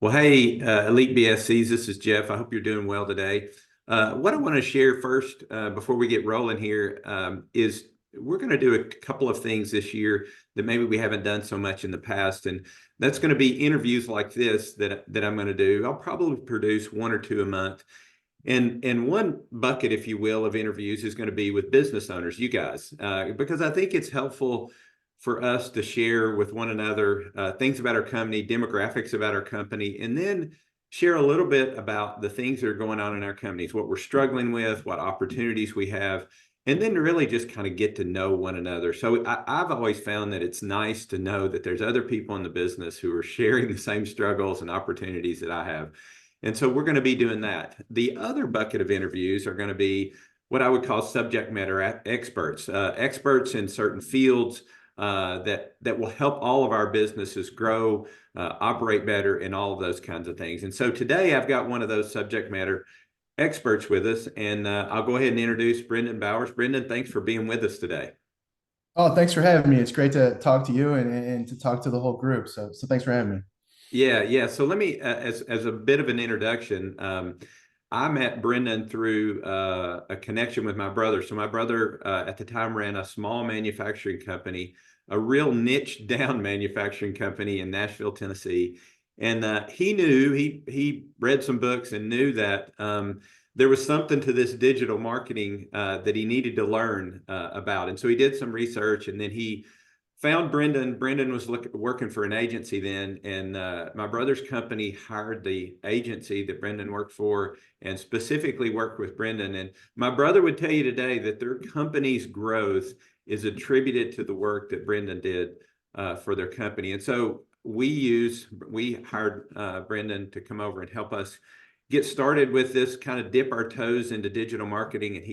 Well, hey, Elite BSCs, this is Jeff. I hope you're doing well today. What I want to share first, before we get rolling here, is we're going to do a couple of things this year that maybe we haven't done so much in the past, and that's going to be interviews like this that I'm going to do. I'll probably produce one or two a month, and one bucket, if you will, of interviews is going to be with business owners, you guys, because I think it's helpful for us to share with one another things about our company, demographics about our company, and then share a little bit about the things that are going on in our companies, what we're struggling with, what opportunities we have, and then really just kind of get to know one another. So I've always found that it's nice to know that there's other people in the business who are sharing the same struggles and opportunities that I have. And so we're going to be doing that. The other bucket of interviews are going to be what I would call subject matter experts, experts in certain fields that will help all of our businesses grow, operate better, and all of those kinds of things. And so today I've got one of those subject matter experts with us, and I'll go ahead and introduce Brendan Bowers. Brendan, thanks for being with us today. Oh, thanks for having me. It's great to talk to you and to talk to the whole group. So thanks for having me. Yeah. So let me, as a bit of an introduction, I met Brendan through a connection with my brother. So my brother at the time ran a small manufacturing company, a real niche down manufacturing company in Nashville, Tennessee. And he read some books and knew that there was something to this digital marketing that he needed to learn about. And so he did some research, and then he found Brendan. Brendan was working for an agency then, and my brother's company hired the agency that Brendan worked for and specifically worked with Brendan. And my brother would tell you today that their company's growth is attributed to the work that Brendan did for their company. And so we hired Brendan to come over and help us get started with this, kind of dip our toes into digital marketing, and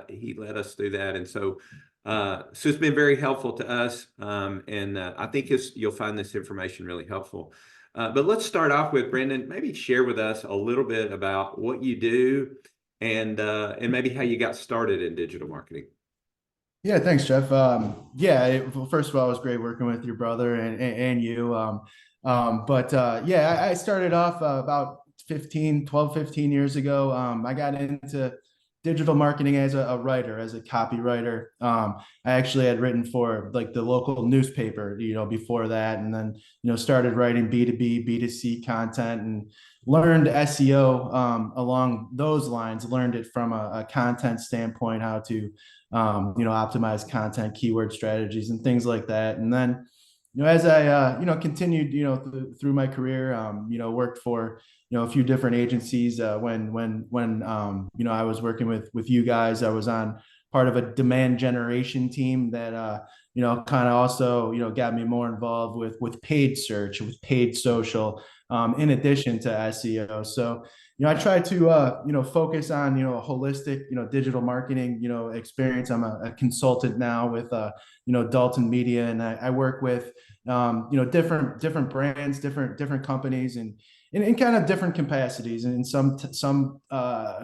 he led us through that. And so it's been very helpful to us, and I think you'll find this information really helpful. But let's start off with Brendan. Maybe share with us a little bit about what you do, and maybe how you got started in digital marketing. Yeah, thanks, Jeff. Well, first of all, it was great working with your brother and you. I started off about 15 years ago. I got into digital marketing as a writer, as a copywriter. I actually had written for like the local newspaper, before that, and then, started writing B2B, B2C content and learned SEO along those lines, learned it from a content standpoint, how to optimize content, keyword strategies, and things like that. And then, as I, continued, through my career, worked for, a few different agencies. When I was working with you guys, I was on part of a demand generation team that, kind of also, got me more involved with paid search, with paid social, in addition to SEO. So, I try to, focus on, a holistic, digital marketing, experience. I'm a consultant now with, Dalton Media, and I work with, different brands, different companies, and in kind of different capacities. And some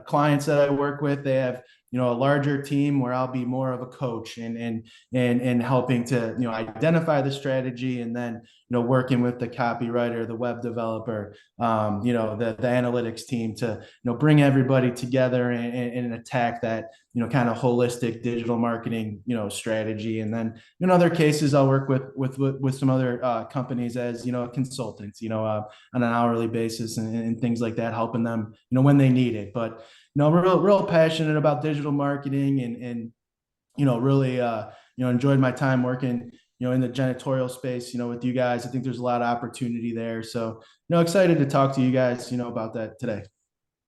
clients that I work with, they have, a larger team where I'll be more of a coach and helping to, identify the strategy, and then, working with the copywriter, the web developer, the analytics team to, bring everybody together and attack that, kind of holistic digital marketing, strategy. And then in other cases, I'll work with some other companies as, consultants, on an hourly basis, and things like that, helping them, when they need it. But, I'm real passionate about digital marketing, and really, enjoyed my time working, in the janitorial space, with you guys. I think there's a lot of opportunity there. So, excited to talk to you guys, about that today.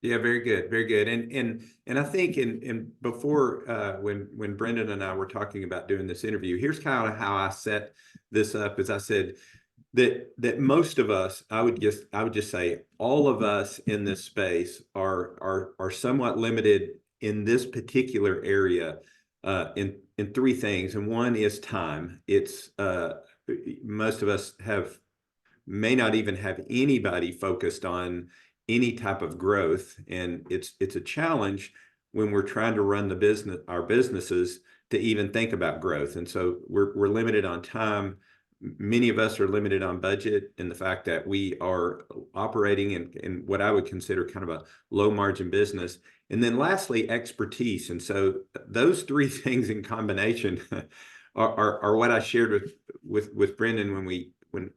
Yeah, very good, very good. And I think in before when Brendan and I were talking about doing this interview, here's kind of how I set this up. As I said, that most of us, I would just say all of us in this space are somewhat limited in this particular area in three things. And one is time. It's most of us may not even have anybody focused on any type of growth, and it's a challenge when we're trying to run our businesses, to even think about growth. And so we're limited on time. many of us are limited on budget, and the fact that we are operating in what I would consider kind of a low margin business. And then lastly, expertise. And so those three things in combination are what I shared with Brendan when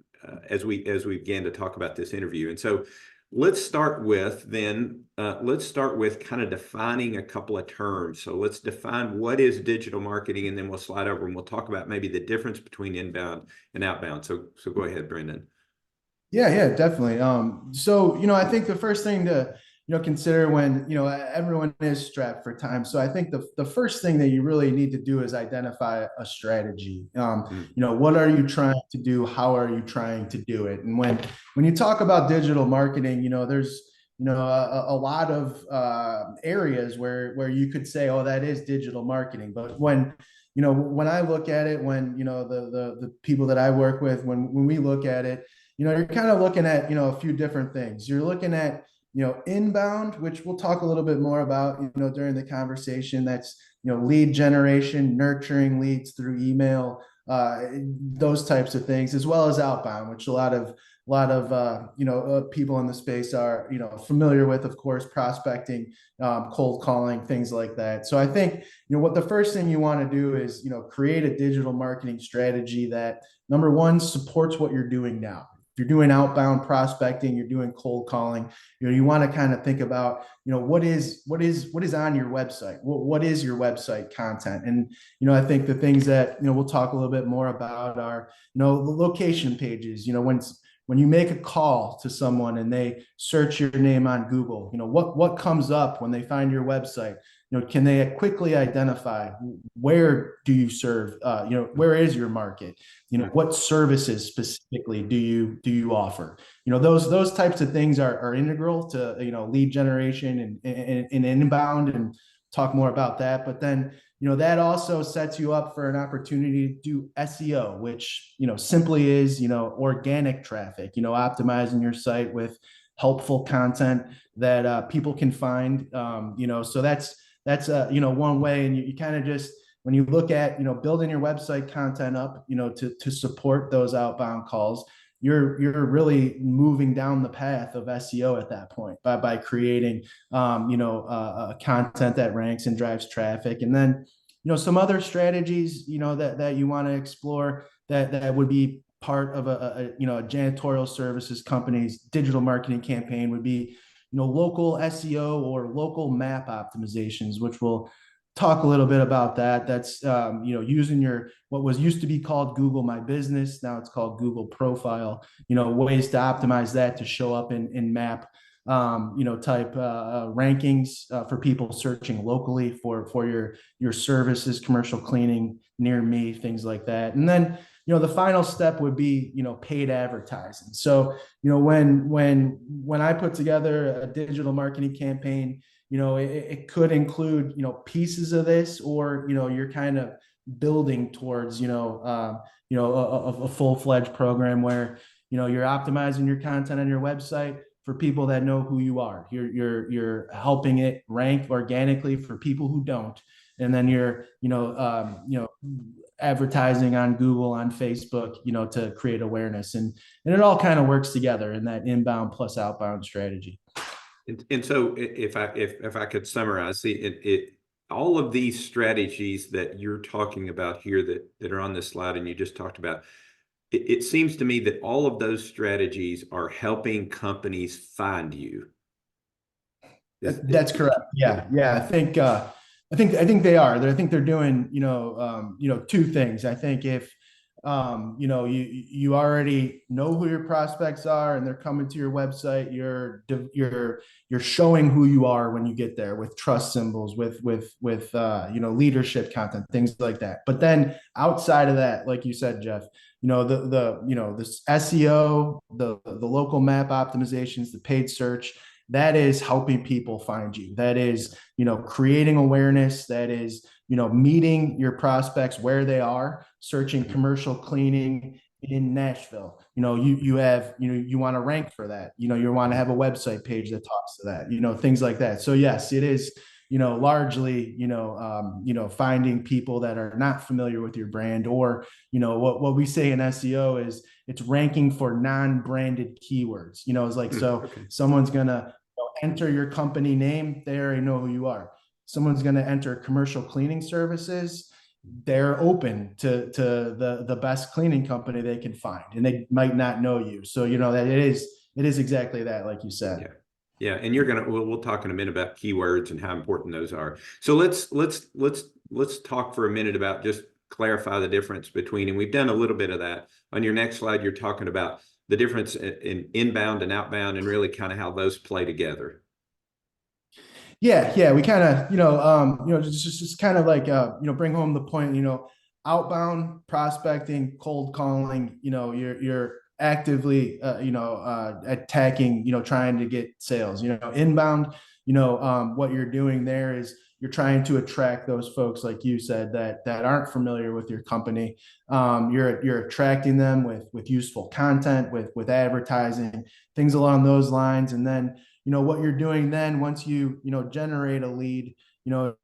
as we began to talk about this interview. And so let's start with kind of defining a couple of terms. So let's define what is digital marketing, and then we'll slide over and we'll talk about maybe the difference between inbound and outbound. So go ahead, Brendan. Yeah, definitely. So, I think the first thing to, consider when, everyone is strapped for time. So I think the first thing that you really need to do is identify a strategy. What are you trying to do? How are you trying to do it? And when you talk about digital marketing, there's, a lot of areas where you could say, oh, that is digital marketing. But when I look at it, when, the people that I work with, when we look at it, you're kind of looking at, a few different things. You're looking at, inbound, which we'll talk a little bit more about, during the conversation. That's, lead generation, nurturing leads through email, those types of things, as well as outbound, which a lot of people in the space are, familiar with, of course, prospecting, cold calling, things like that. So I think, what the first thing you want to do is, create a digital marketing strategy that, number one, supports what you're doing now. You're doing outbound prospecting, you're doing cold calling, you want to kind of think about, what is on your website? What is your website content? And, I think the things that, we'll talk a little bit more about are, the location pages. When you make a call to someone and they search your name on Google, what comes up when they find your website? Can they quickly identify where do you serve? Where is your market? What services specifically do you offer? Those types of things are integral to, lead generation and inbound, and talk more about that. But then, that also sets you up for an opportunity to do SEO, which, simply is, organic traffic, optimizing your site with helpful content that people can find. So that's one way. And you kind of just, when you look at, building your website content up, to support those outbound calls, you're really moving down the path of SEO at that point by creating, content that ranks and drives traffic. And then, some other strategies, that you want to explore that would be part of a janitorial services company's digital marketing campaign would be, local SEO or local map optimizations, which we'll talk a little bit about that. That's, using what was used to be called Google My Business. Now it's called Google Profile, ways to optimize that to show up in map, type rankings for people searching locally for your services, commercial cleaning, near me, things like that. And then, the final step would be, paid advertising. So, when I put together a digital marketing campaign, it could include, pieces of this, or, you're kind of building towards, a full-fledged program where, you're optimizing your content on your website for people that know who you are. You're helping it rank organically for people who don't. And then you're, advertising on Google, on Facebook, to create awareness, and it all kind of works together in that inbound plus outbound strategy. And so if I could summarize, see it all of these strategies that you're talking about here that are on this slide and you just talked about, it seems to me that all of those strategies are helping companies find you. That's correct. Yeah. I think they are. I think they're doing, two things. I think if, you already know who your prospects are and they're coming to your website, you're showing who you are when you get there, with trust symbols, with leadership content, things like that. But then outside of that, like you said, Jeff, this SEO, the local map optimizations, the paid search, that is helping people find you. That is, creating awareness. That is, meeting your prospects where they are, searching commercial cleaning in Nashville. You have, you want to rank for that. You want to have a website page that talks to that, things like that. So yes, it is, largely, finding people that are not familiar with your brand, or, what we say in SEO is it's ranking for non-branded keywords. It's like, so Okay. someone's going to enter your company name, they already know who you are. Someone's going to enter commercial cleaning services, they're open to the best cleaning company they can find, and they might not know you. So that it is exactly that, like you said. Yeah. Yeah, and we'll talk in a minute about keywords and how important those are. So let's talk for a minute about, just clarify the difference between, and we've done a little bit of that. On your next slide, you're talking about the difference in inbound and outbound, and really kind of how those play together. Yeah, we kind of, just kind of like, bring home the point. Outbound prospecting, cold calling. You're actively, attacking, trying to get sales. Inbound, what you're doing there is you're trying to attract those folks, like you said, that aren't familiar with your company. You're attracting them with useful content, with advertising, things along those lines, and then what you're doing then, once you generate a lead,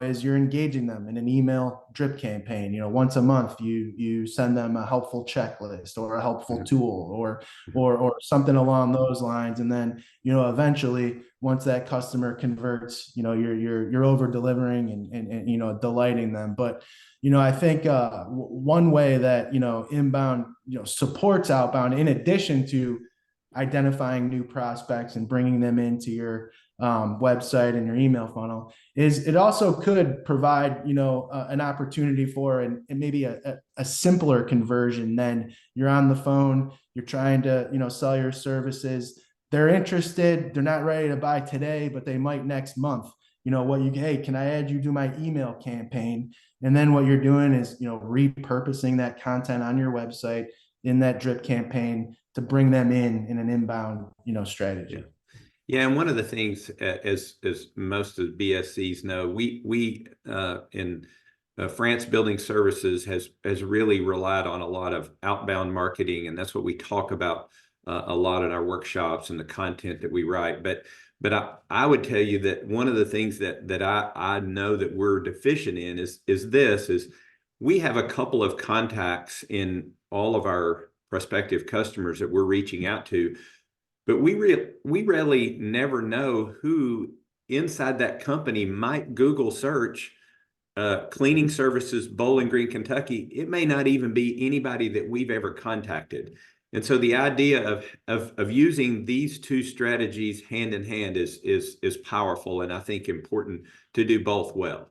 is you're engaging them in an email drip campaign. Once a month, you send them a helpful checklist or a helpful tool, or something along those lines, and then eventually, once that customer converts, you're over delivering and delighting them. But I think one way that inbound supports outbound, in addition to identifying new prospects and bringing them into your website and your email funnel, is it also could provide an opportunity for and maybe a simpler conversion. Than you're on the phone, you're trying to sell your services, they're interested, they're not ready to buy today, but they might next month. Hey, can I add you to my email campaign? And then what you're doing is repurposing that content on your website in that drip campaign to bring them in an inbound strategy. Yeah, and one of the things, as most of the BSCs know, we in France Building Services has really relied on a lot of outbound marketing, and that's what we talk about a lot in our workshops and the content that we write. But I would tell you that one of the things that I know that we're deficient in is we have a couple of contacts in all of our prospective customers that we're reaching out to, but we really never know who inside that company might Google search cleaning services, Bowling Green, Kentucky. It may not even be anybody that we've ever contacted. And so the idea of using these two strategies hand in hand is powerful, and I think important to do both well.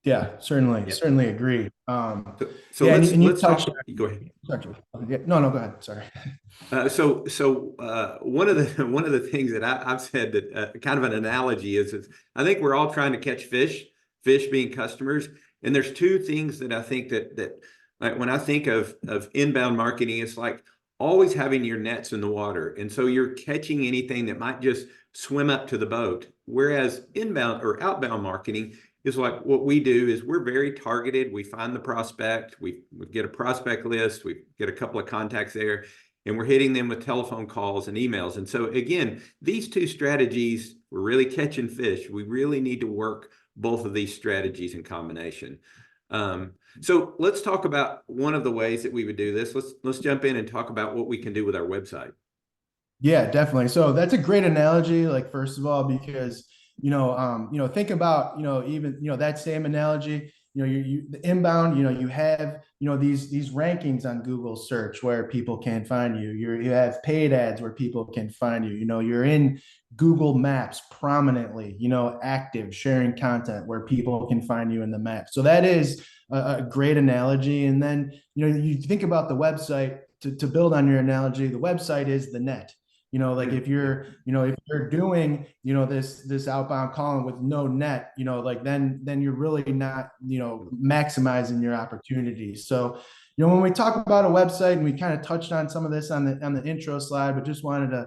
Yeah, certainly agree. So yeah, let's and you let's touched. talk. Go ahead. Yeah, no, go ahead. Sorry. So one of the things that I've said that kind of an analogy is I think we're all trying to catch fish being customers, and there's two things that I think that like when I think of inbound marketing, it's like always having your nets in the water, and so you're catching anything that might just swim up to the boat. Whereas inbound or outbound marketing is like, what we do is we're very targeted. We find the prospect, we get a prospect list, we get a couple of contacts there, and we're hitting them with telephone calls and emails. And so again, these two strategies, we're really catching fish. We really need to work both of these strategies in combination. So let's talk about one of the ways that we would do this. Let's jump in and talk about what we can do with our website. Yeah, definitely. So that's a great analogy. Like, first of all, because think about even that same analogy. The inbound. You have these rankings on Google search where people can find you. You have paid ads where people can find you. You're in Google Maps prominently. Active, sharing content where people can find you in the map. So that is a great analogy. And then you think about the website to build on your analogy. The website is the net. Like if you're doing, this outbound calling with no net, like then you're really not, maximizing your opportunities. So, when we talk about a website, and we kind of touched on some of this on the intro slide, but just wanted to,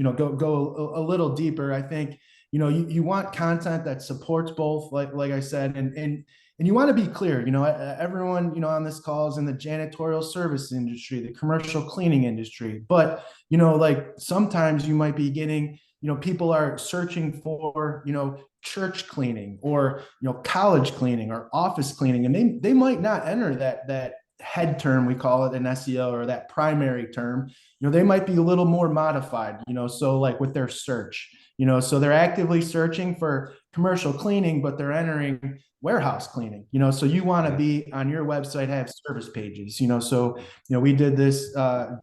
go a little deeper. I think, you want content that supports both, like I said, and and you want to be clear, everyone, on this call is in the janitorial service industry, the commercial cleaning industry. But, like sometimes you might be getting, people are searching for, church cleaning or, college cleaning or office cleaning. And they might not enter that head term, we call it an SEO, or that primary term. They might be a little more modified, so like with their search, so they're actively searching for commercial cleaning, but they're entering warehouse cleaning, so you want to be on your website, have service pages, so, we did this,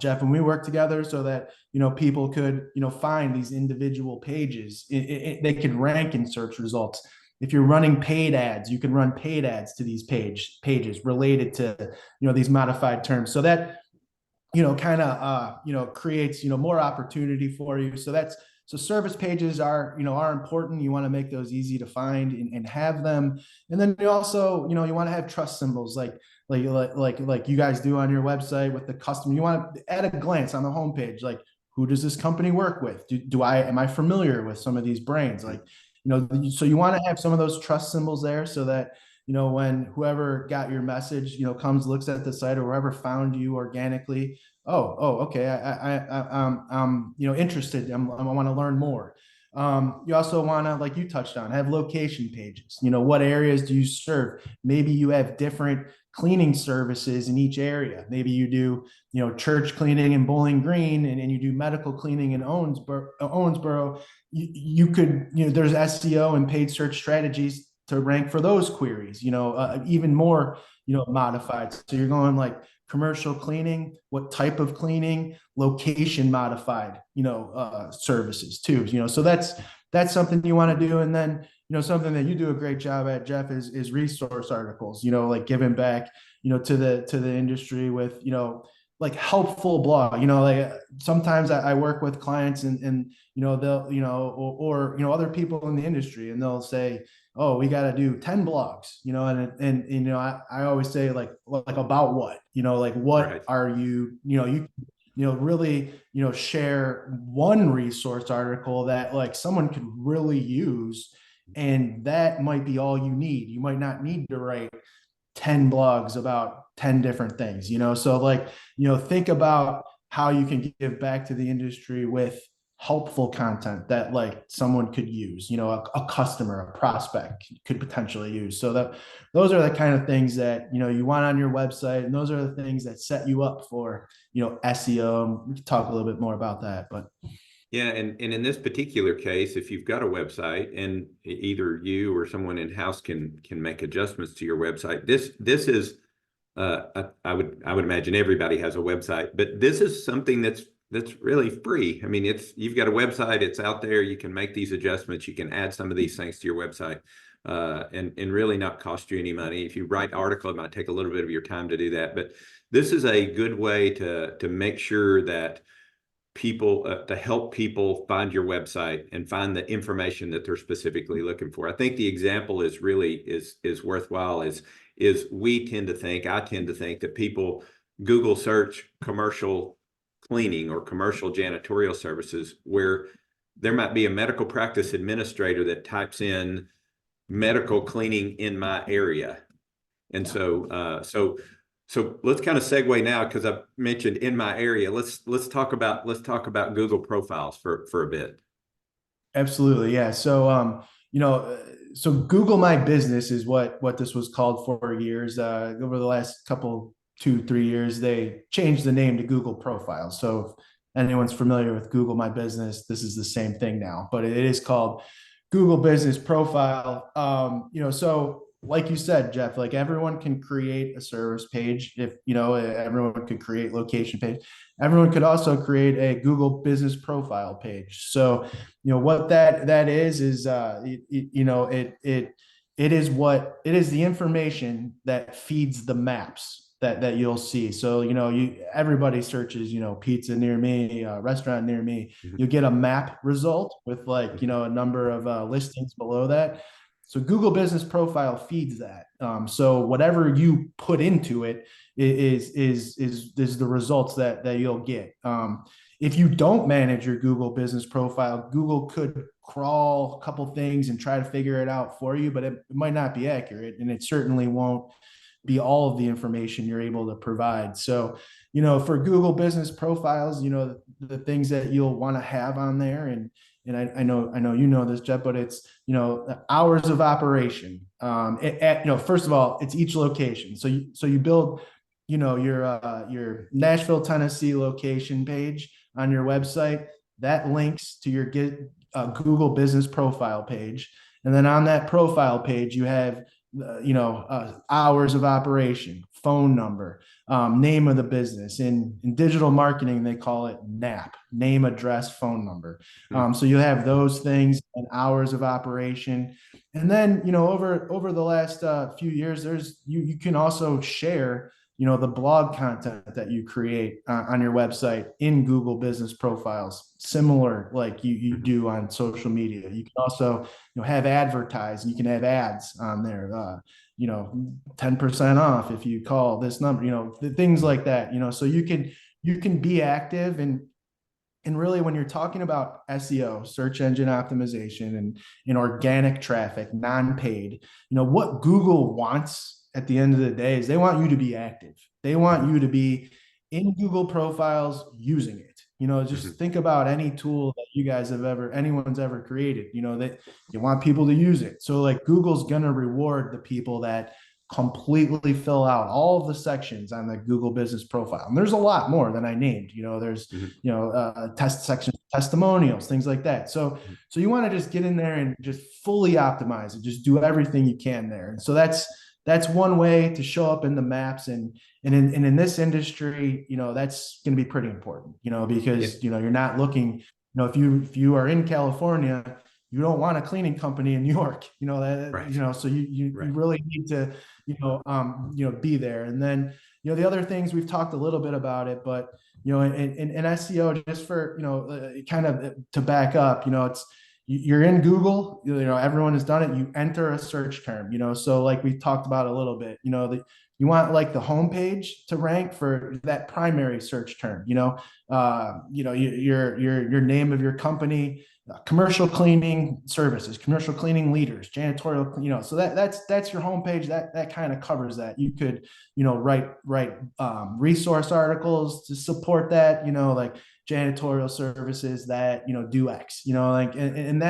Jeff, and we worked together so that, people could, find these individual pages. They could rank in search results. If you're running paid ads, you can run paid ads to these pages related to, these modified terms. So that, kind of, creates, more opportunity for you. So service pages are important. You want to make those easy to find and have them. And then you also, you want to have trust symbols like you guys do on your website with the customer. You want to, at a glance on the homepage, like, who does this company work with? Am I familiar with some of these brands? Like, so you want to have some of those trust symbols there so that, when whoever got your message, comes, looks at the site, or whoever found you organically, okay, I'm interested. I want to learn more. You also want to, like you touched on, have location pages. What areas do you serve? Maybe you have different cleaning services in each area. Maybe you do, church cleaning in Bowling Green, and you do medical cleaning in Owensboro. You could, there's SEO and paid search strategies to rank for those queries, even more, modified. So you're going like commercial cleaning, what type of cleaning, location modified, services too, so that's something you want to do. And then, something that you do a great job at, Jeff, is resource articles, like giving back, to the industry with, like helpful blog, like sometimes I work with clients and they'll, or other people in the industry, and they'll say, oh, we got to do 10 blogs, and I always say like about what, like what Right. are you, really, share one resource article that like someone could really use. And that might be all you need. You might not need to write 10 blogs about 10 different things, so like, think about how you can give back to the industry with helpful content that like someone could use, a customer, a prospect could potentially use. So that those are the kind of things that, you want on your website. And those are the things that set you up for, SEO. We can talk a little bit more about that, but Yeah, and in this particular case, if you've got a website and either you or someone in-house can make adjustments to your website, this is I would imagine everybody has a website, but this is something that's really free. I mean, you've got a website, it's out there, you can make these adjustments, you can add some of these things to your website, and really not cost you any money. If you write article, it might take a little bit of your time to do that, but this is a good way to make sure that people to help people find your website and find the information that they're specifically looking for. I think the example is really is worthwhile. Is I tend to think that people Google search commercial cleaning or commercial janitorial services, where there might be a medical practice administrator that types in medical cleaning in my area, and so let's kind of segue now, because I mentioned in my area. Let's talk about Google profiles for a bit. Absolutely. Yeah. So, so Google My Business is what this was called for years. Over the last couple, 2-3 years, they changed the name to Google Profiles. So if anyone's familiar with Google My Business, this is the same thing now, but it is called Google Business Profile. So like you said, Jeff, like everyone can create a service page. If everyone could create location page, everyone could also create a Google Business Profile page. So what that is it is the information that feeds the maps that you'll see. So everybody searches pizza near me, restaurant near me. You'll get a map result with like a number of listings below that. So Google Business Profile feeds that. So whatever you put into it is the results that you'll get. if you don't manage your Google business profile, Google could crawl a couple things and try to figure it out for you, but it might not be accurate, and it certainly won't be all of the information you're able to provide. So, for Google business profiles, the things that you'll want to have on there, and I know this, Jeff, but it's hours of operation. First of all, it's each location. So you build your Nashville, Tennessee location page on your website that links to your Google business profile page, and then on that profile page you have hours of operation, phone number, name of the business. In digital marketing, they call it NAP, name, address, phone number. So you have those things and hours of operation. And then, over the last few years, you can also share, the blog content that you create on your website in Google business profiles, similar like you do on social media. You can also, have advertise. You can have ads on there, 10% off if you call this number, things like that, so you can be active. And really, when you're talking about SEO, search engine optimization, and organic traffic, non-paid, what Google wants at the end of the day is they want you to be active. They want you to be in Google profiles using it. Just think about any tool that anyone's ever created, that you want people to use it. So like Google's going to reward the people that completely fill out all of the sections on the Google business profile. And there's a lot more than I named, there's, test sections, testimonials, things like that. So you want to just get in there and just fully optimize it, just do everything you can there. And so that's one way to show up in the maps. And in this industry, that's going to be pretty important, because, you're not looking, if you are in California, you don't want a cleaning company in New York, Right. so you really need to, be there. And then, the other things we've talked a little bit about it, but, in SEO, just for, kind of to back up, you're in Google, everyone has done it. You enter a search term, so like we talked about a little bit, you want like the homepage to rank for that primary search term, your name of your company, commercial cleaning services, commercial cleaning leaders, janitorial, so that's your homepage. That kind of covers that. You could, write resource articles to support that, like janitorial services that, do X, and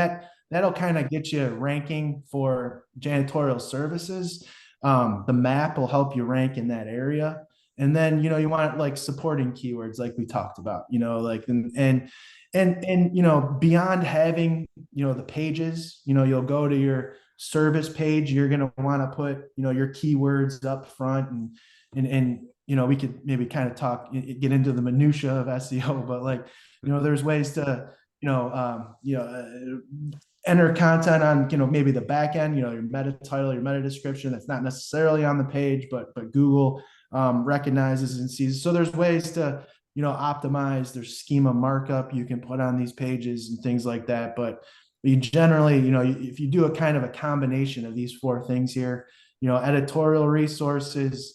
that'll kind of get you ranking for janitorial services. The map will help you rank in that area. And then, you want like supporting keywords like we talked about, like, and beyond having, the pages, you'll go to your service page. You're going to want to put, your keywords up front, and we could maybe kind of get into the minutia of SEO, but like, there's ways to, enter content on, maybe the back end, your meta title, your meta description that's not necessarily on the page, but Google recognizes and sees. So there's ways to, optimize. There's schema markup you can put on these pages and things like that. But you generally, if you do a kind of a combination of these four things here, editorial resources,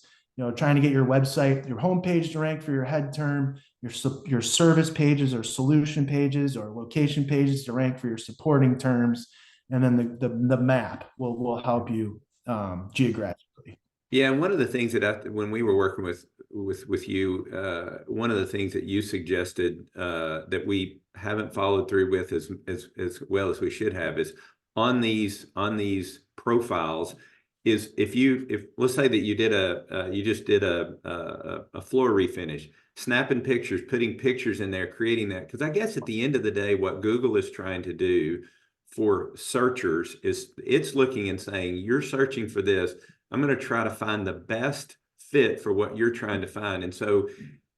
trying to get your website, your homepage to rank for your head term, your service pages or solution pages or location pages to rank for your supporting terms, and then the map will help you geographically. Yeah, and one of the things that when we were working with you, one of the things that you suggested that we haven't followed through with as well as we should have is on these profiles is if let's say that you just did a floor refinish, snapping pictures, putting pictures in there, creating that, because I guess at the end of the day, what Google is trying to do for searchers is it's looking and saying, you're searching for this. I'm going to try to find the best fit for what you're trying to find. And so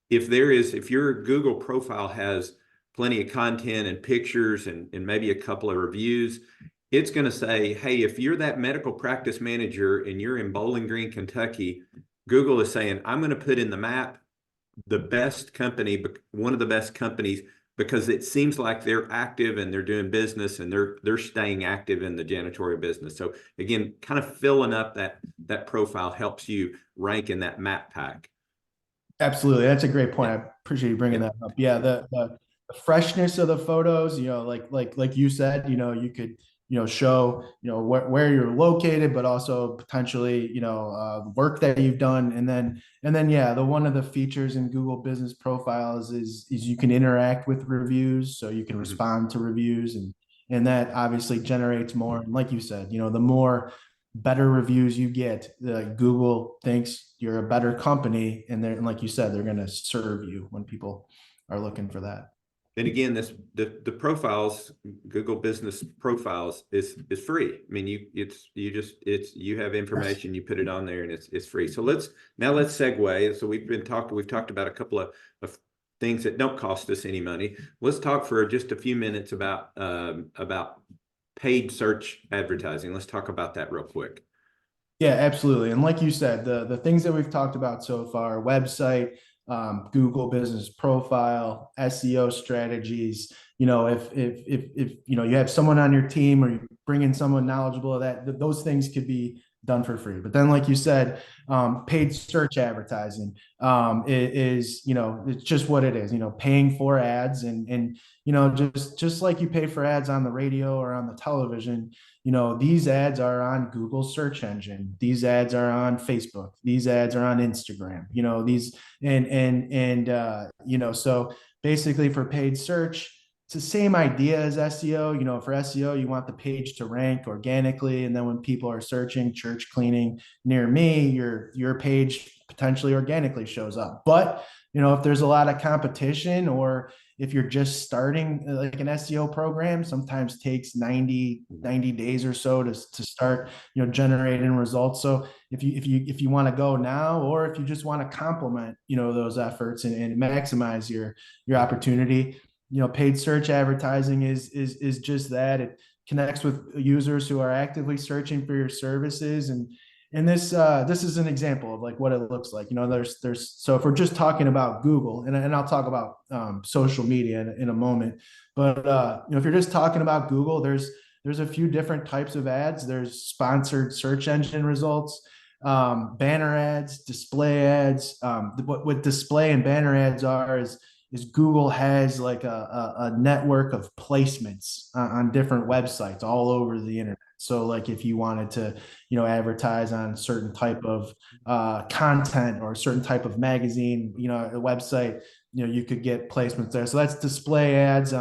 if your Google profile has plenty of content and pictures and maybe a couple of reviews, it's going to say, hey, if you're that medical practice manager and you're in Bowling Green, Kentucky, Google is saying, I'm going to put in the map the best company, one of the best companies, because it seems like they're active and they're doing business and they're staying active in the janitorial business. So again, kind of filling up that profile helps you rank in that map pack. Absolutely. That's a great point. I appreciate you bringing that up. Yeah. the freshness of the photos, like you said, you could, show, where you're located, but also potentially, work that you've done. And then, yeah, one of the features in Google Business Profiles is you can interact with reviews, so you can Mhm. respond to reviews, and that obviously generates more. And like you said, the more better reviews you get, Google thinks you're a better company, and like you said, they're going to serve you when people are looking for that. And again, the profiles, Google Business Profiles is free. I mean, you have Yes. information, you put it on there, and it's free. So let's segue. So we've talked about a couple of things that don't cost us any money. Let's talk for just a few minutes about paid search advertising. Let's talk about that real quick. Yeah, absolutely. And like you said, the things that we've talked about so far, website, Google Business Profile, SEO strategies, if you have someone on your team, or you bring in someone knowledgeable of that, those things could be done for free. But then, like you said, paid search advertising, it's just what it is, paying for ads, and just like you pay for ads on the radio or on the television. These ads are on Google search engine. These ads are on Facebook. These ads are on Instagram. These so basically, for paid search, it's the same idea as SEO. For SEO, you want the page to rank organically, and then when people are searching church cleaning near me, your page potentially organically shows up. But if there's a lot of competition, or if you're just starting, like an SEO program, sometimes takes 90 days or so to start, generating results. So if you want to go now, or if you just want to complement, those efforts, and maximize your opportunity, paid search advertising is just that. It connects with users who are actively searching for your services. And this is an example of like what it looks like. There's so if we're just talking about Google, and I'll talk about social media in a moment, but if you're just talking about Google, there's a few different types of ads. There's sponsored search engine results, banner ads, display ads. What display and banner ads are is Google has like a network of placements on different websites all over the internet. So like if you wanted to, advertise on a certain type of content, or a certain type of magazine, a website, you could get placements there. So that's display ads.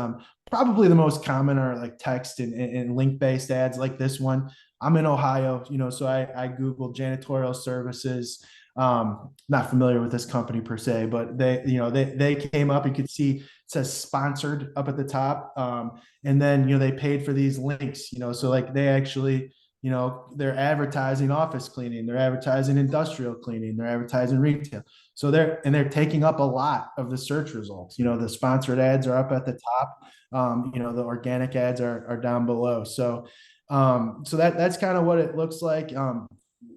Probably the most common are like text and link-based ads like this one. I'm in Ohio, so I Googled janitorial services. Not familiar with this company per se, but they came up. You could see it says sponsored up at the top, and then they paid for these links. So like they actually, they're advertising office cleaning, they're advertising industrial cleaning, they're advertising retail. So they're taking up a lot of the search results. The sponsored ads are up at the top. The organic ads are down below. So that's kind of what it looks like.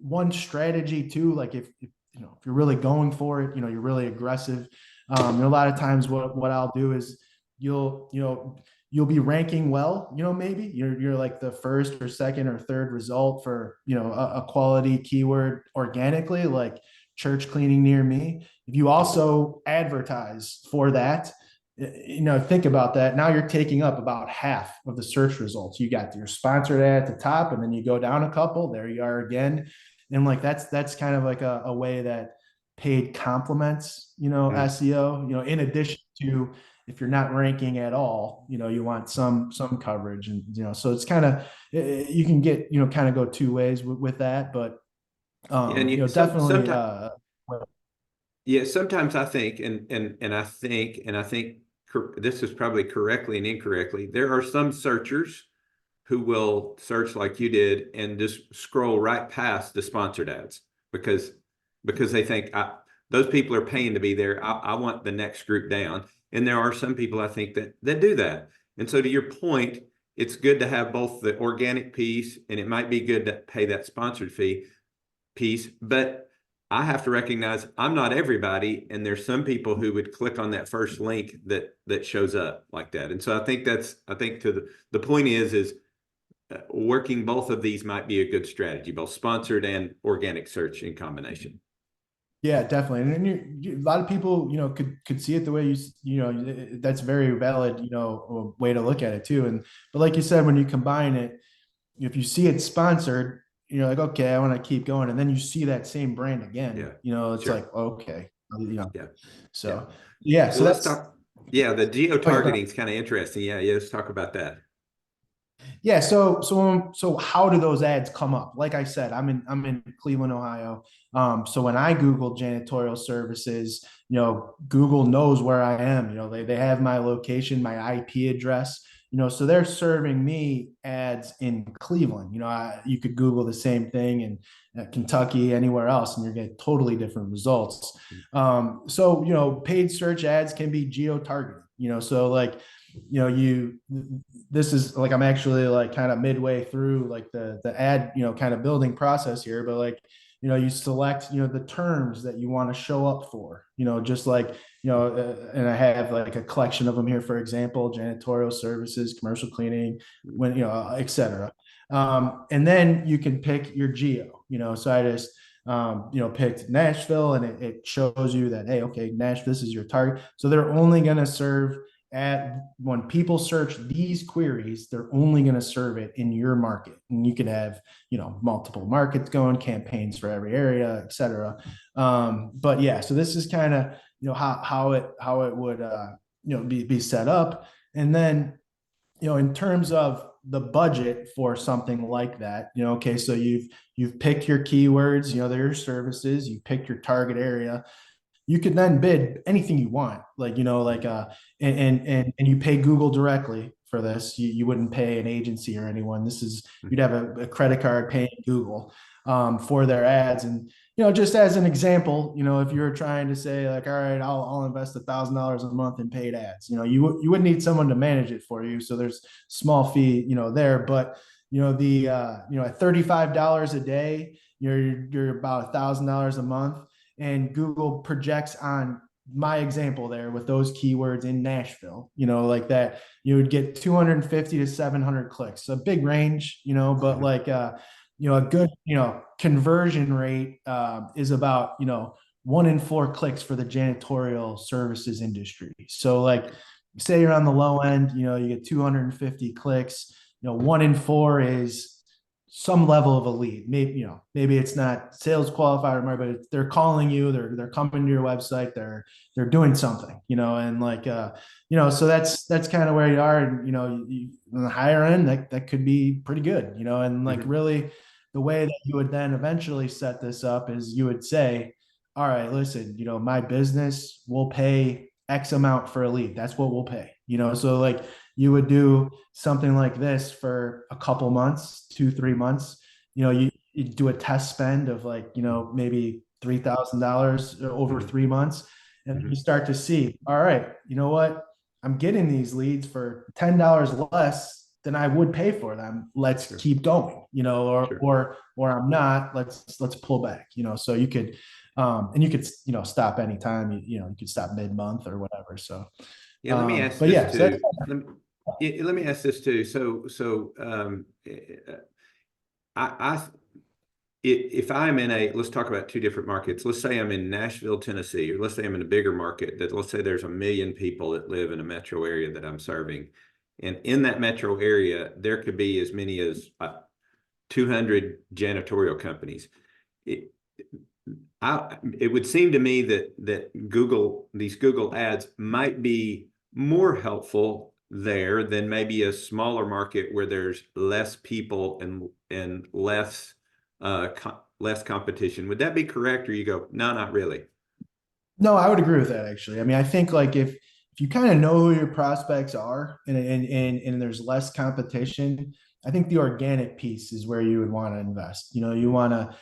One strategy too, like if you're really going for it, you're really aggressive. A lot of times what I'll do is you'll be ranking well, maybe you're like the first or second or third result for, a quality keyword organically, like church cleaning near me. If you also advertise for that, think about that. Now you're taking up about half of the search results. You got your sponsored ad at the top, and then you go down a couple, there you are again. And like that's kind of like a way that paid complements, Mm. SEO, in addition to, if you're not ranking at all, you want some coverage. And so it's kind of, you can get, kind of go two ways with that. But Yeah, and definitely sometimes, yeah, sometimes I think, and I think this is probably correctly and incorrectly. There are some searchers who will search like you did and just scroll right past the sponsored ads because they think those people are paying to be there. I want the next group down. And there are some people I think that do that. And so to your point, it's good to have both the organic piece, and it might be good to pay that sponsored fee piece, but I have to recognize I'm not everybody, and there's some people who would click on that first link that shows up like that. And so I think to the point is working both of these might be a good strategy, both sponsored and organic search in combination. Yeah, definitely. And then a lot of people, could see it the way that's very valid, way to look at it too. But like you said, when you combine it, if you see it sponsored, you're like, okay, I want to keep going. And then you see that same brand again, Yeah, it's sure. like, okay, Yeah, yeah. so yeah, so Well, let's that's, talk. Yeah, the geo oh yeah, go targeting is kind of interesting. Yeah, let's talk about that. Yeah, so how do those ads come up? Like I said, I'm in Cleveland, Ohio. So when I Google janitorial services, Google knows where I am. They have my location, my IP address. So they're serving me ads in Cleveland. You could Google the same thing in Kentucky, anywhere else, and you're getting totally different results. So paid search ads can be geo targeted. So like you this is like I'm actually like kind of midway through like the ad kind of building process here, but like you select the terms that you want to show up for, just like and I have like a collection of them here, for example, janitorial services, commercial cleaning, when etc. And then you can pick your geo, so I just picked Nashville, and it shows you that, hey, okay, Nashville, this is your target, so they're only going to serve at when people search these queries, they're only going to serve it in your market. And you can have, multiple markets going, campaigns for every area, et cetera. But yeah, so this is kind of, how it would, be set up. And then, in terms of the budget for something like that, okay, so you've picked your keywords, they're your services, you picked your target area, you could then bid anything you want, like and you pay Google directly for this. You wouldn't pay an agency or anyone. This is, you'd have a credit card paying Google for their ads. And just as an example, if you were trying to say like, all right, I'll invest $1,000 a month in paid ads, you wouldn't need someone to manage it for you, so there's small fee there. But at $35 a day, you're about $1,000 a month, and Google projects on my example there with those keywords in Nashville, like that, you would get 250 to 700 clicks, a big range, but like, a good, conversion rate is about, 1 in 4 clicks for the janitorial services industry. So like, say you're on the low end, you get 250 clicks, 1 in 4 is some level of a lead. Maybe it's not sales qualified or more, but they're calling you, they're coming to your website, they're doing something, and like so that's kind of where you are. And on the higher end, that could be pretty good, and like Mhm. really the way that you would then eventually set this up is you would say, all right, listen, my business will pay X amount for a lead. That's what we'll pay, so like you would do something like this for a couple months, 2, 3 months. You do a test spend of like, maybe $3,000 over Mhm. 3 months. And you Mhm. start to see, all right, you know what? I'm getting these leads for $10 less than I would pay for them. Let's Sure, keep going, sure. or I'm not, let's pull back, so you could, and you could, stop anytime, you could stop mid-month or whatever. So, Yeah, let me ask but this yeah, so that's, too. Let me ask this too. I if I'm in a, let's talk about two different markets. Let's say I'm in Nashville, Tennessee, or let's say I'm in a bigger market that, let's say there's 1 million people that live in a metro area that I'm serving. And in that metro area, there could be as many as 200 janitorial companies. It, it would seem to me that these Google ads might be more helpful there than maybe a smaller market where there's less people and less competition. Would that be correct? Or you go, no, not really. no, I would agree with that actually. I mean, I think like if you kind of know who your prospects are, and there's less competition, I think the organic piece is where you would want to invest. You want to,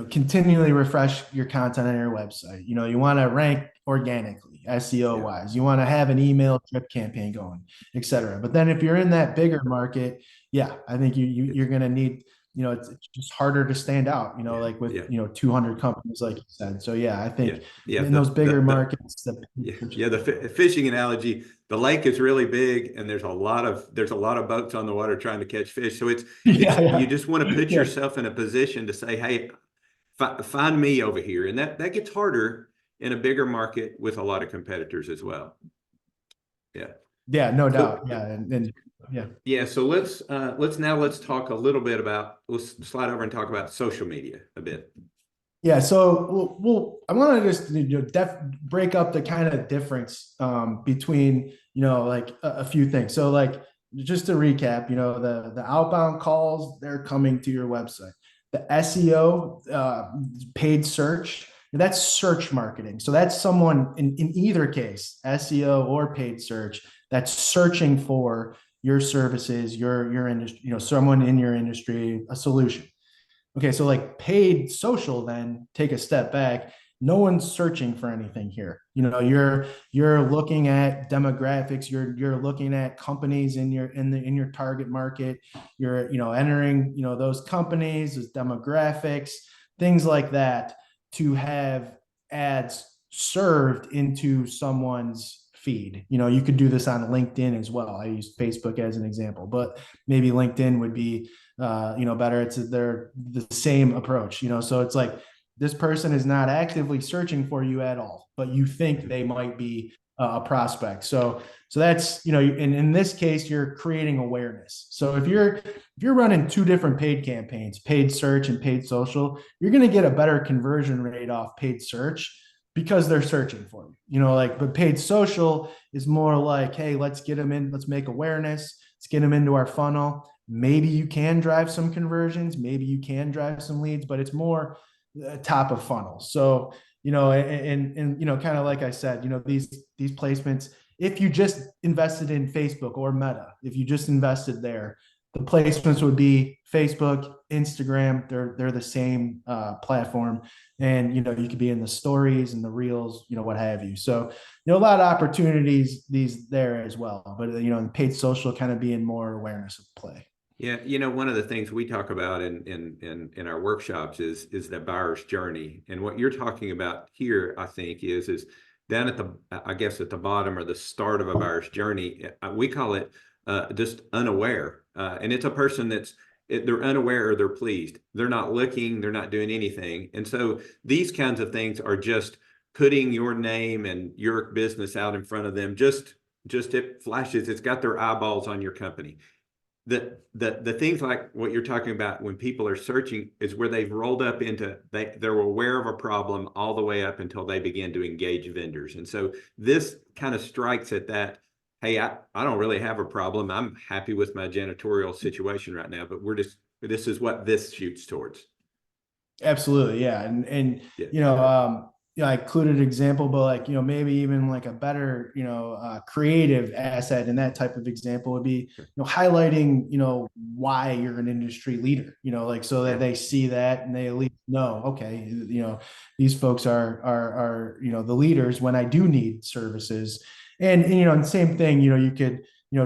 continually refresh your content on your website. You want to rank organically, SEO Yeah, wise. You want to have an email drip campaign going, et cetera. But then if you're in that bigger market, yeah, I think you're going to need, it's just harder to stand out, yeah, like with, yeah, 200 companies, like you said. So yeah, I yeah, think yeah. in those bigger markets, Yeah, yeah. The fishing analogy, the lake is really big, and there's a lot of boats on the water trying to catch fish. So it's yeah, you yeah, just want to put yeah, yourself in a position to say, hey, find me over here. And that gets harder in a bigger market with a lot of competitors as well. Yeah. Yeah, no So doubt. Yeah. And yeah. yeah, so let's talk a little bit about, let's slide over and talk about social media a bit. Yeah, so I want to just break up the kind of difference between like a few things. So like just to recap, the outbound calls, they're coming to your website. The SEO, paid search, that's search marketing. So that's someone in either case, SEO or paid search, that's searching for your services, your industry, someone in your industry, a solution. Okay, so like paid social, then take a step back. No one's searching for anything here. You're looking at demographics. You're looking at companies in your target market. You're entering those companies, those demographics, things like that to have ads served into someone's feed. You could do this on LinkedIn as well. I use Facebook as an example, but maybe LinkedIn would be better. They're the same approach, so it's like this person is not actively searching for you at all, but you think they might be a prospect. So that's, in this case, you're creating awareness. So if you're running two different paid campaigns, paid search and paid social, you're going to get a better conversion rate off paid search because they're searching for you. But paid social is more like, hey, let's get them in, let's make awareness, let's get them into our funnel. Maybe you can drive some conversions, maybe you can drive some leads, but it's more top of funnel. So, and kind of like I said, these placements, if you just invested in Facebook or Meta, if you just invested there, the placements would be Facebook, Instagram. They're the same platform, and you could be in the stories and the reels, what have you. So a lot of opportunities these there as well. But the paid social kind of being more awareness of play. Yeah, one of the things we talk about in our workshops is the buyer's journey. And what you're talking about here, I think, is down at I guess at the bottom or the start of a buyer's journey. We call it just unaware. And it's a person they're unaware or they're pleased. They're not looking, they're not doing anything. And so these kinds of things are just putting your name and your business out in front of them. Just it flashes, it's got their eyeballs on your company. The things like what you're talking about when people are searching is where they've rolled up into, they're aware of a problem all the way up until they begin to engage vendors. And so this kind of strikes at that, hey, I don't really have a problem. I'm happy with my janitorial situation right now, but this is what this shoots towards. Absolutely. Yeah. And Yeah. I included an example, but like, maybe even like a better, creative asset in that type of example would be, highlighting, why you're an industry leader, like so that they see that and they at least know, okay, these folks are, the leaders when I do need services. And the same thing, you could,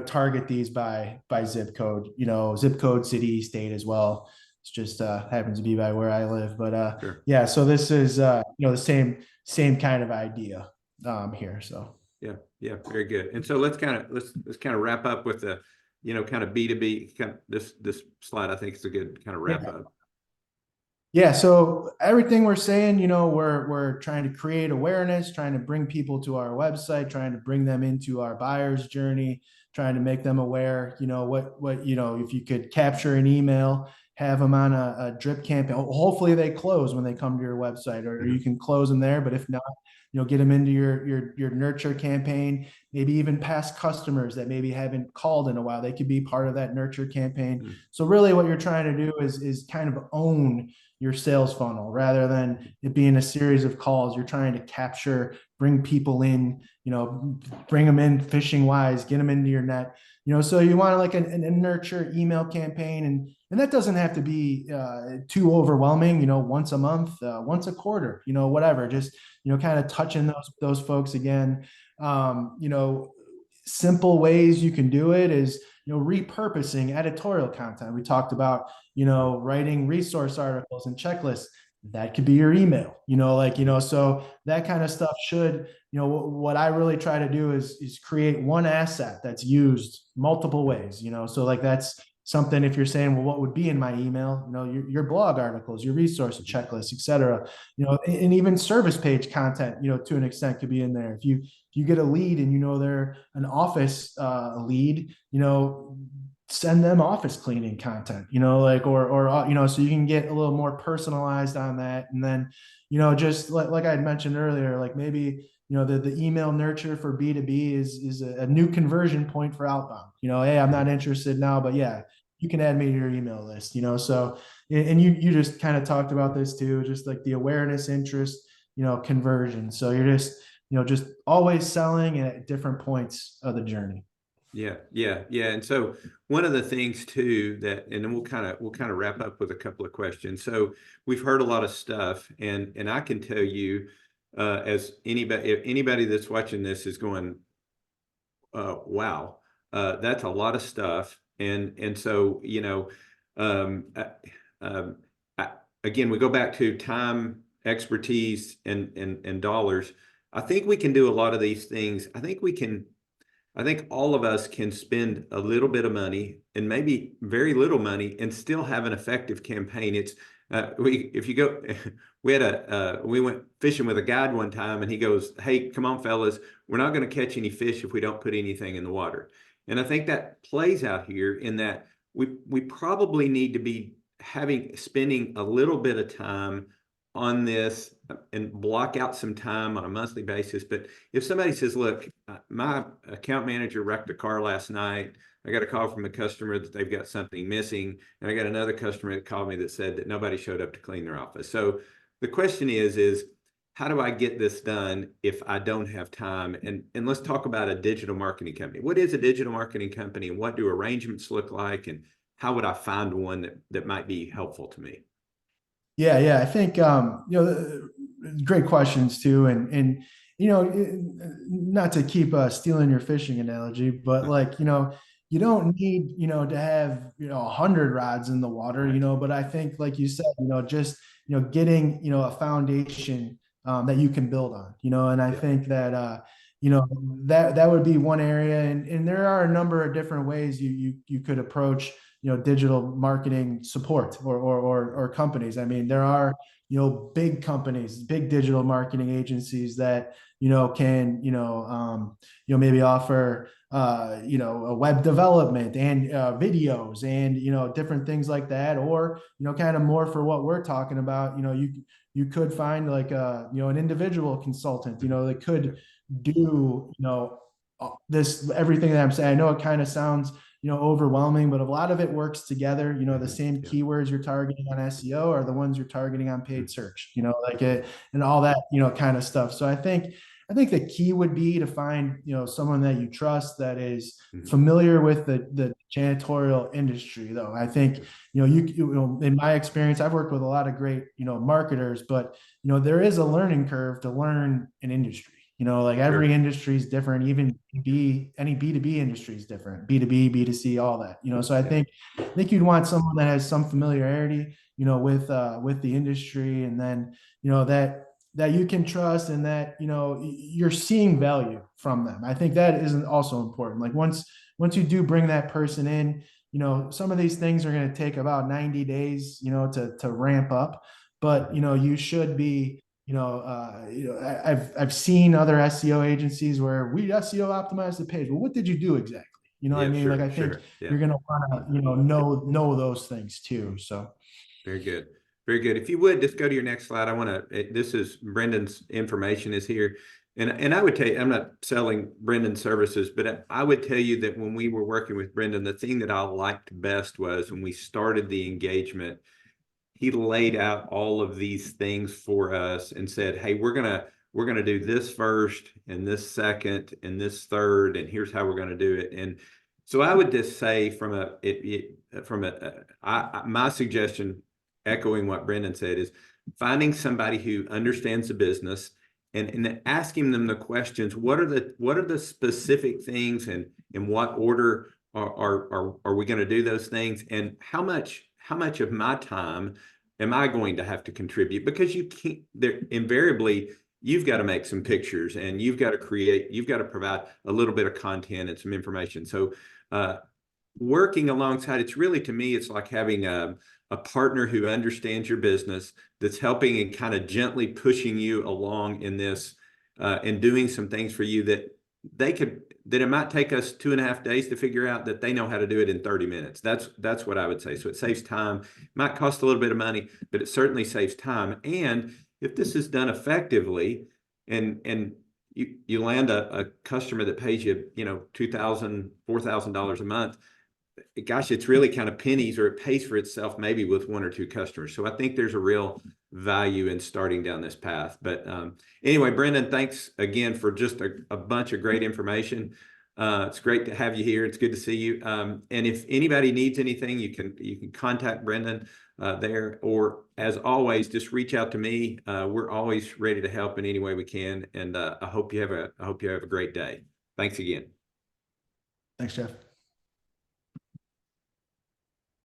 target these by zip code, zip code, city, state as well. It's just happens to be by where I live, but Sure. yeah. So this is the same kind of idea here. So Yeah, very good. And so let's kind of wrap up with the kind of B2B kind of this slide. I think it's a good kind of wrap up. Yeah, so everything we're saying, we're trying to create awareness, trying to bring people to our website, trying to bring them into our buyer's journey, trying to make them aware, what if you could capture an email, have them on a drip campaign. Hopefully they close when they come to your website, or you can close them there. But if not, get them into your nurture campaign, maybe even past customers that maybe haven't called in a while. They could be part of that nurture campaign. So really what you're trying to do is kind of own your sales funnel rather than it being a series of calls. You're trying to capture, bring people in, bring them in fishing wise, get them into your net, so you want like a nurture email campaign, and that doesn't have to be too overwhelming, once a month, once a quarter, whatever, just, kind of touching those folks again. Simple ways you can do it is, repurposing editorial content. We talked about, writing resource articles and checklists. That could be your email, so that kind of stuff should, what I really try to do is create one asset that's used multiple ways, so like that's something, if you're saying, well, what would be in my email, your blog articles, your resource checklists, et cetera, and even service page content, to an extent could be in there. If you get a lead and they're an office lead, send them office cleaning content, like, or so you can get a little more personalized on that. And then, just like I had mentioned earlier, like maybe, the email nurture for B2B is a new conversion point for outbound. Hey, I'm not interested now, but yeah, you can add me to your email list, so, and you just kind of talked about this too, just like the awareness, interest, conversion. So you're just always selling at different points of the journey. Yeah, yeah, yeah. And so one of the things too that, and then we'll kind of wrap up with a couple of questions. So we've heard a lot of stuff, and I can tell you, as anybody, if anybody that's watching this is going, wow, that's a lot of stuff. And so, um, uh, um, I, again, we go back to time, expertise, and dollars. I think we can do a lot of these things. I think all of us can spend a little bit of money and maybe very little money and still have an effective campaign. It's if you go, we went fishing with a guide one time, and he goes, "Hey, come on, fellas, we're not going to catch any fish if we don't put anything in the water." And I think that plays out here in that we probably need to be spending a little bit of time on this and block out some time on a monthly basis. But if somebody says, look, my account manager wrecked a car last night, I got a call from a customer that they've got something missing, and I got another customer that called me that said that nobody showed up to clean their office. So the question is how do I get this done if I don't have time? And let's talk about a digital marketing company. What is a digital marketing company, and what do arrangements look like, and how would I find one that might be helpful to me? Yeah, I think great questions too, and not to keep stealing your fishing analogy, but like you don't need to have 100 rods in the water, Right. but I think like you said, just getting a foundation that you can build on, and I Yeah. think that you know that would be one area, and there are a number of different ways you could approach digital marketing support or companies. I mean, there are big companies, big digital marketing agencies that can maybe offer a web development and videos and different things like that, or kind of more for what we're talking about. You could find like an individual consultant that could do this everything that I'm saying. I know it kind of sounds overwhelming, but a lot of it works together. The same Yeah. keywords you're targeting on SEO are the ones you're targeting on paid Mhm. search, like it and all that, kind of stuff. So I think the key would be to find, someone that you trust that is Mhm. familiar with the janitorial industry, though. I think, in my experience, I've worked with a lot of great, marketers, but, there is a learning curve to learn an industry. Like every Sure. industry is different, even any B2B industry is different, B2B, B2C, all that, so I Yeah. think you'd want someone that has some familiarity, with the industry, and then, that you can trust, and that you're seeing value from them. I think that isn't also important. Like once you do bring that person in, some of these things are going to take about 90 days to ramp up, but you should be I've seen other SEO agencies where we SEO optimize the page. Well, what did you do exactly? What I Yeah, mean? Like sure, I think sure. Yeah. you're gonna want to know those things too. So Very good. Very good. If you would just go to your next slide, I want to, this is Brendan's information is here. And I would tell you, I'm not selling Brendan's services, but I would tell you that when we were working with Brendan, the thing that I liked best was when we started the engagement, he laid out all of these things for us and said, hey, we're gonna do this first and this second and this third, and here's how we're going to do it. And so I would just say my suggestion, echoing what Brendan said, is finding somebody who understands the business and asking them the questions. What are the specific things, and in what order are we going to do those things, and how much of my time am I going to have to contribute? Because you can't, there invariably you've got to make some pictures, and you've got to provide a little bit of content and some information. So working alongside, it's really, to me, it's like having a partner who understands your business, that's helping and kind of gently pushing you along in this, and doing some things for you that it might take us 2.5 days to figure out, that they know how to do it in 30 minutes. That's what I would say. So it saves time. It might cost a little bit of money, but it certainly saves time. And if this is done effectively, and you land a customer that pays you, $2,000, $4,000 a month, gosh, it's really kind of pennies, or it pays for itself maybe with 1 or 2 customers. So I think there's a real value in starting down this path. But anyway, Brendan, thanks again for just a bunch of great information. It's great to have you here. It's good to see you. And if anybody needs anything, you can contact Brendan there, or as always, just reach out to me. We're always ready to help in any way we can. And I hope you have a great day. Thanks again. Thanks, Jeff.